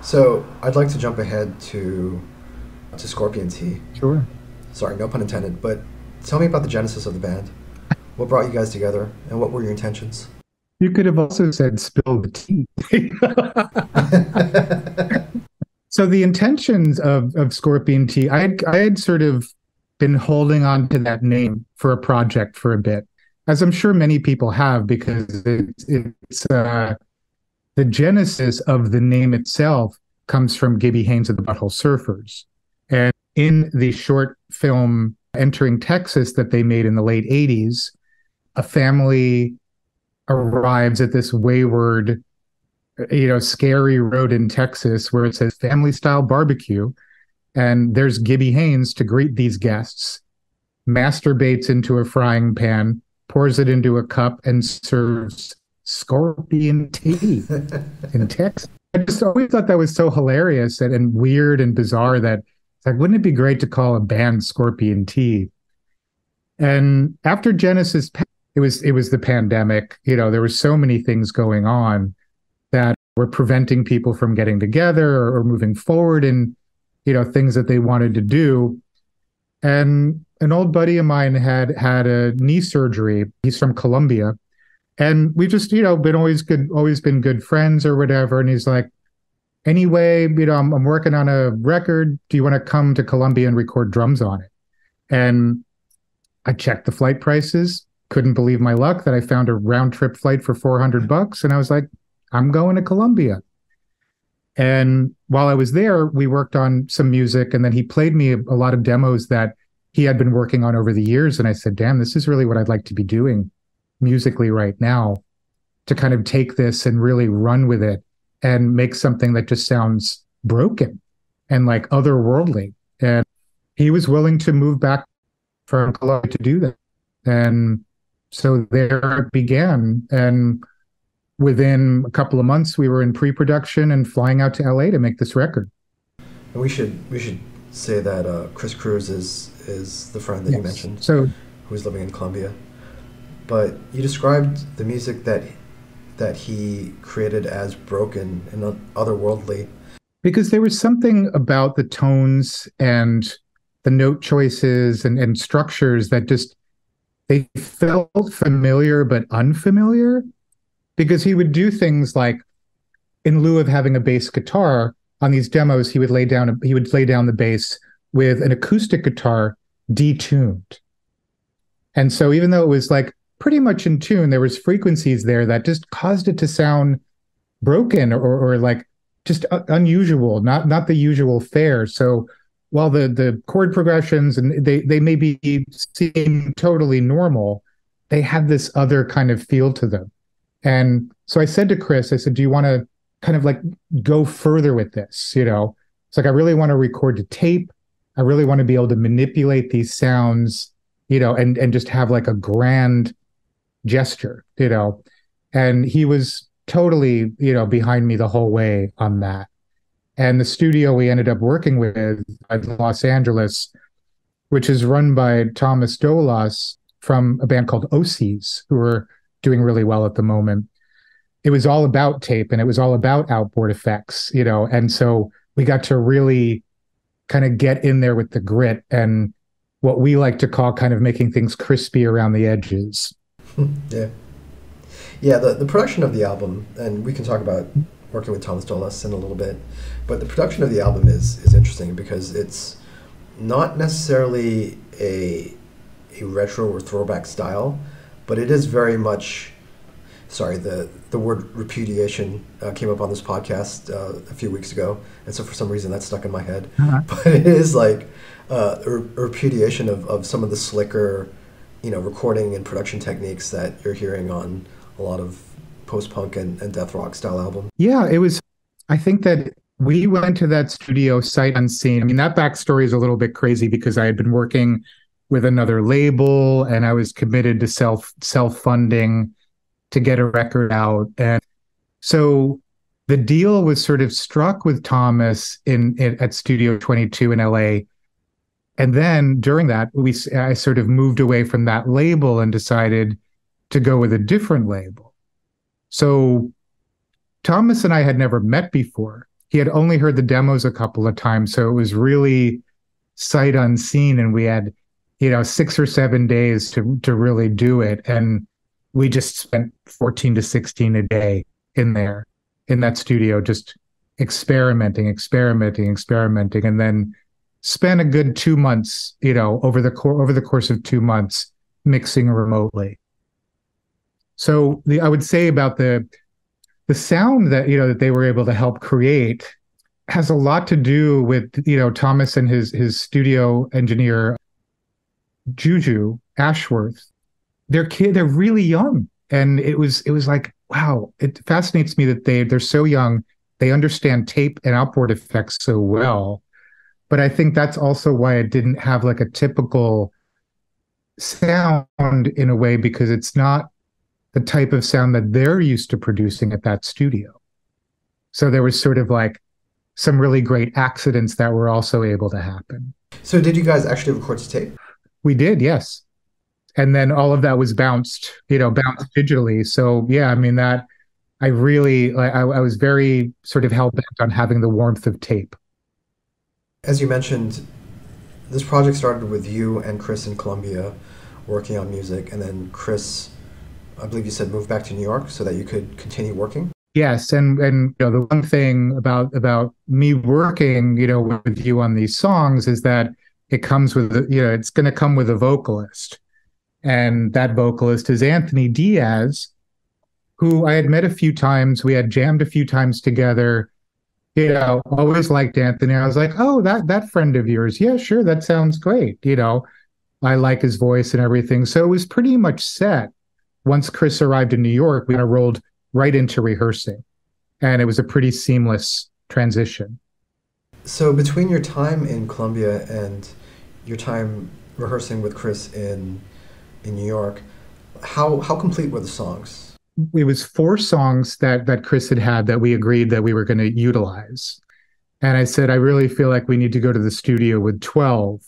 So I'd like to jump ahead to Scorpion Tea. Sure. Sorry, no pun intended. But tell me about the genesis of the band. What brought you guys together, and what were your intentions? You could have also said spill the tea. So the intentions of Scorpion Tea, I had sort of been holding on to that name for a project for a bit, as I'm sure many people have, because it's the genesis of the name itself comes from Gibby Haynes of the Butthole Surfers. And in the short film Entering Texas that they made in the late 80s, a family arrives at this wayward, scary road in Texas where it says family style barbecue. And there's Gibby Haynes to greet these guests, masturbates into a frying pan, pours it into a cup, and serves scorpion tea in Texas. I just always thought that was so hilarious and weird and bizarre that it's like, wouldn't it be great to call a band Scorpion Tea? And after Genesis, it was the pandemic. There were so many things going on that were preventing people from getting together or moving forward in, things that they wanted to do. And an old buddy of mine had a knee surgery. He's from Colombia. And we just, been always been good friends or whatever. And he's like, anyway, I'm working on a record. Do you want to come to Colombia and record drums on it? And I checked the flight prices, couldn't believe my luck that I found a round trip flight for $400. And I was like, I'm going to Colombia. And while I was there, we worked on some music. And then he played me a lot of demos that he had been working on over the years. And I said, damn, this is really what I'd like to be doing musically right now, to kind of take this and really run with it and make something that just sounds broken and like otherworldly. And he was willing to move back from Colombia to do that. And so there it began. And within a couple of months, we were in pre-production and flying out to LA to make this record. And we should say that Chris Cruz is the friend that you Yes. mentioned, So who's living in Colombia. But you described the music that he created as broken and otherworldly. because there was something about the tones and the note choices and structures that just they felt familiar but unfamiliar, because he would do things like, in lieu of having a bass guitar on these demos, he would lay down the bass with an acoustic guitar detuned. And so even though it was like pretty much in tune, there was frequencies there that just caused it to sound broken or like just unusual, not the usual fare. So while the chord progressions and they maybe seem totally normal, they had this other kind of feel to them. And so I said to Chris, I said, do you want to kind of like go further with this? It's like, I really want to record to tape. I really want to be able to manipulate these sounds, and just have like a grand gesture. And he was totally, behind me the whole way on that. And the studio we ended up working with in Los Angeles, which is run by Thomas Dolas from a band called OCs, who are doing really well at the moment. It was all about tape and it was all about outboard effects. And so we got to really kind of get in there with the grit and what we like to call kind of making things crispy around the edges. Yeah. Yeah, the production of the album, and we can talk about working with Thomas Dolas in a little bit, but the production of the album is interesting because it's not necessarily a retro or throwback style, but it is very much, sorry, the word repudiation came up on this podcast a few weeks ago, and so for some reason that stuck in my head. Uh-huh. But it is like a repudiation of some of the slicker, recording and production techniques that you're hearing on a lot of post-punk and death rock style albums. Yeah, I think that we went to that studio sight unseen. I mean, that backstory is a little bit crazy because I had been working with another label and I was committed to self-funding to get a record out. And so the deal was sort of struck with Thomas at Studio 22 in LA. And then during that, I sort of moved away from that label and decided to go with a different label. So Thomas and I had never met before. he had only heard the demos a couple of times, so it was really sight unseen, and we had 6 or 7 days to really do it, and we just spent 14 to 16 a day in there in that studio, just experimenting, and then spent a good 2 months, over the course of 2 months mixing remotely. So I would say about the sound that they were able to help create has a lot to do with Thomas and his studio engineer Juju Ashworth. They're really young, and it was like, wow, it fascinates me that they're so young. They understand tape and outboard effects so well, but I think that's also why it didn't have like a typical sound in a way, because it's not the type of sound that they're used to producing at that studio. So there was sort of like some really great accidents that were also able to happen. So did you guys actually record to tape? We did, yes. And then all of that was bounced digitally. So yeah, I mean, that I was very sort of hell bent on having the warmth of tape. As you mentioned, this project started with you and Chris in Colombia working on music, and then Chris, I believe you said, moved back to New York so that you could continue working. Yes, and the one thing about me working with you on these songs is that it comes with it's going to come with a vocalist, and that vocalist is Anthony Diaz, who I had met a few times. We had jammed a few times together. Always liked Anthony. I was like, oh, that friend of yours, yeah, sure, that sounds great. I like his voice and everything. So it was pretty much set. Once Chris arrived in New York, we kind of rolled right into rehearsing, and it was a pretty seamless transition. So between your time in Colombia and your time rehearsing with Chris in New York, how complete were the songs? It was 4 songs that Chris had that we agreed that we were going to utilize. And I said, I really feel like we need to go to the studio with 12.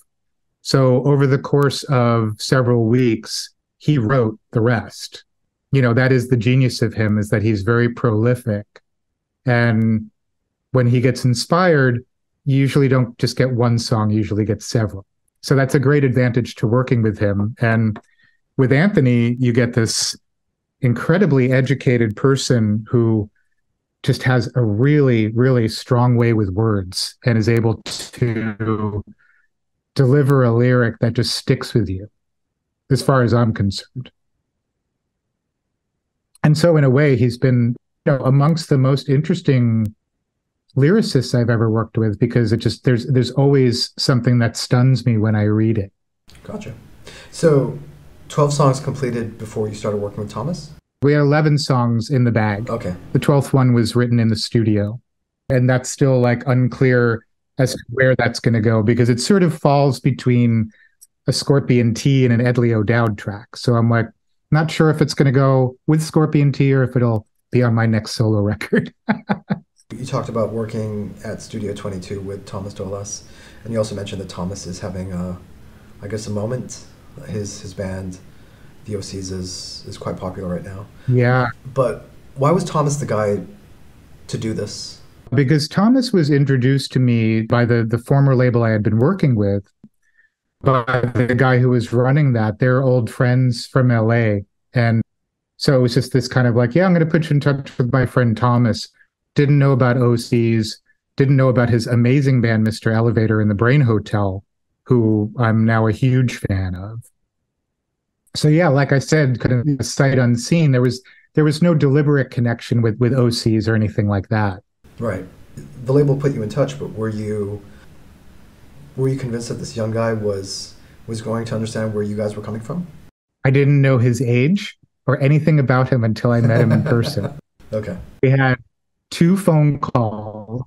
So over the course of several weeks, he wrote the rest. That is the genius of him, is that he's very prolific. And when he gets inspired, you usually don't just get one song, you usually get several. So that's a great advantage to working with him. And with Anthony, you get this incredibly educated person who just has a really, really strong way with words and is able to deliver a lyric that just sticks with you, as far as I'm concerned. And so in a way, he's been amongst the most interesting lyricists I've ever worked with, because there's always something that stuns me when I read it. Gotcha. So 12 songs completed before you started working with Thomas? We had 11 songs in the bag. Okay. The 12th one was written in the studio. And that's still like unclear as to where that's going to go, because it sort of falls between a Scorpion T and an Edley ODowd track. So I'm like, not sure if it's going to go with Scorpion T or if it'll be on my next solo record. You talked about working at Studio 22 with Thomas Dolas, and you also mentioned that Thomas is having a moment. His band, the OCs, is quite popular right now. Yeah. But why was Thomas the guy to do this? Because Thomas was introduced to me by the former label I had been working with, by the guy who was running that. They're old friends from LA. And so it was just this kind of like, yeah, I'm going to put you in touch with my friend Thomas. Didn't know about OCs, didn't know about his amazing band, Mr. Elevator and the Brain Hotel, who I'm now a huge fan of. So yeah, like I said, kind of sight unseen, there was no deliberate connection with OCs or anything like that. Right. The label put you in touch, but were you convinced that this young guy was going to understand where you guys were coming from? I didn't know his age or anything about him until I met him in person. Okay. We had 2 phone calls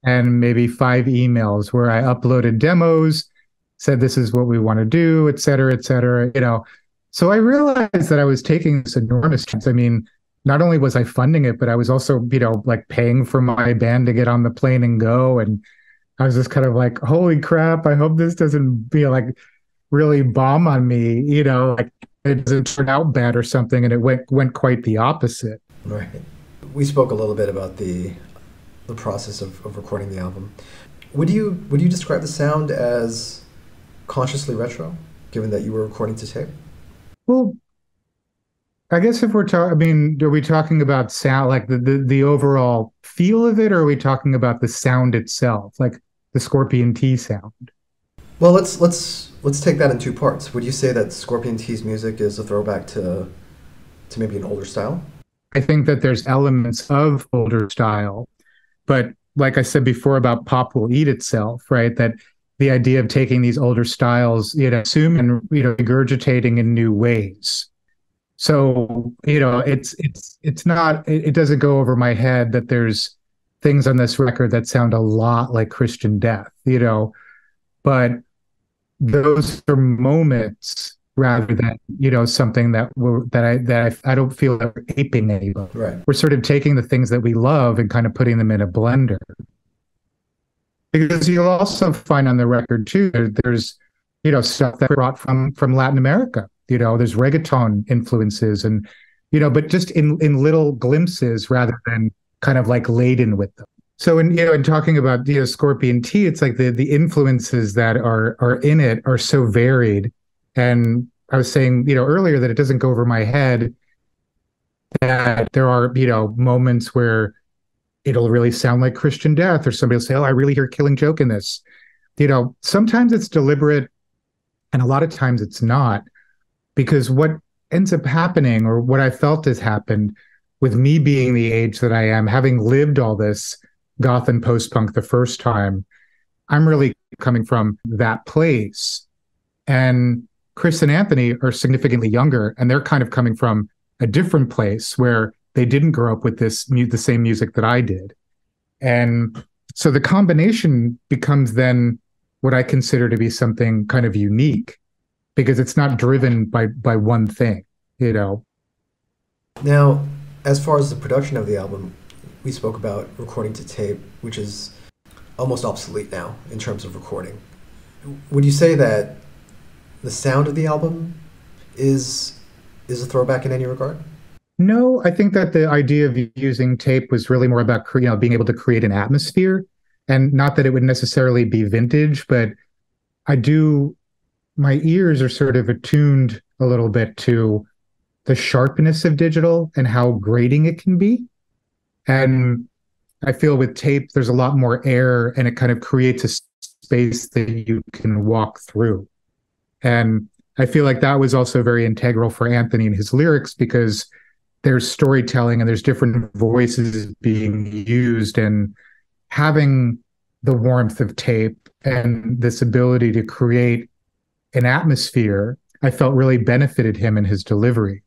and maybe 5 emails where I uploaded demos, said this is what we want to do, et cetera, et cetera. So I realized that I was taking this enormous chance. I mean, not only was I funding it, but I was also, like paying for my band to get on the plane and go. And I was just kind of like, holy crap, I hope this doesn't be like really bomb on me, like it doesn't turn out bad or something. And it went quite the opposite. Right. We spoke a little bit about the the process of recording the album. Would you describe the sound as consciously retro, given that you were recording to tape? Well, I guess if we're talking, I mean, are we talking about sound, like the overall feel of it, or are we talking about the sound itself, like the Scorpion T sound? Well, let's take that in two parts. Would you say that Scorpion T's music is a throwback to maybe an older style? I think that there's elements of older style, but like I said before about pop will eat itself, right? That the idea of taking these older styles, assume and regurgitating in new ways. So, it's not, it doesn't go over my head that there's things on this record that sound a lot like Christian Death, but those are moments rather than, something that I don't feel that we're aping anybody. Right. We're sort of taking the things that we love and kind of putting them in a blender. Because you'll also find on the record too, there's stuff that brought from Latin America. There's reggaeton influences and but just in little glimpses rather than kind of like laden with them. So in talking about Scorpion T, it's like the influences that are in it are so varied. And I was saying earlier that it doesn't go over my head that there are moments where it'll really sound like Christian Death, or somebody will say, "Oh, I really hear Killing Joke in this." Sometimes it's deliberate, and a lot of times it's not, because what ends up happening, or what I felt has happened with me being the age that I am, having lived all this goth and post-punk the first time, I'm really coming from that place. And Chris and Anthony are significantly younger, and they're kind of coming from a different place where they didn't grow up with the same music that I did. And so the combination becomes then what I consider to be something kind of unique, because it's not driven by one thing. Now, as far as the production of the album, we spoke about recording to tape, which is almost obsolete now in terms of recording. Would you say that the sound of the album is a throwback in any regard? No, I think that the idea of using tape was really more about being able to create an atmosphere, and not that it would necessarily be vintage, but my ears are sort of attuned a little bit to the sharpness of digital and how grating it can be. And I feel with tape, there's a lot more air, and it kind of creates a space that you can walk through. And I feel like that was also very integral for Anthony and his lyrics, because there's storytelling and there's different voices being used, and having the warmth of tape and this ability to create an atmosphere, I felt really benefited him in his delivery.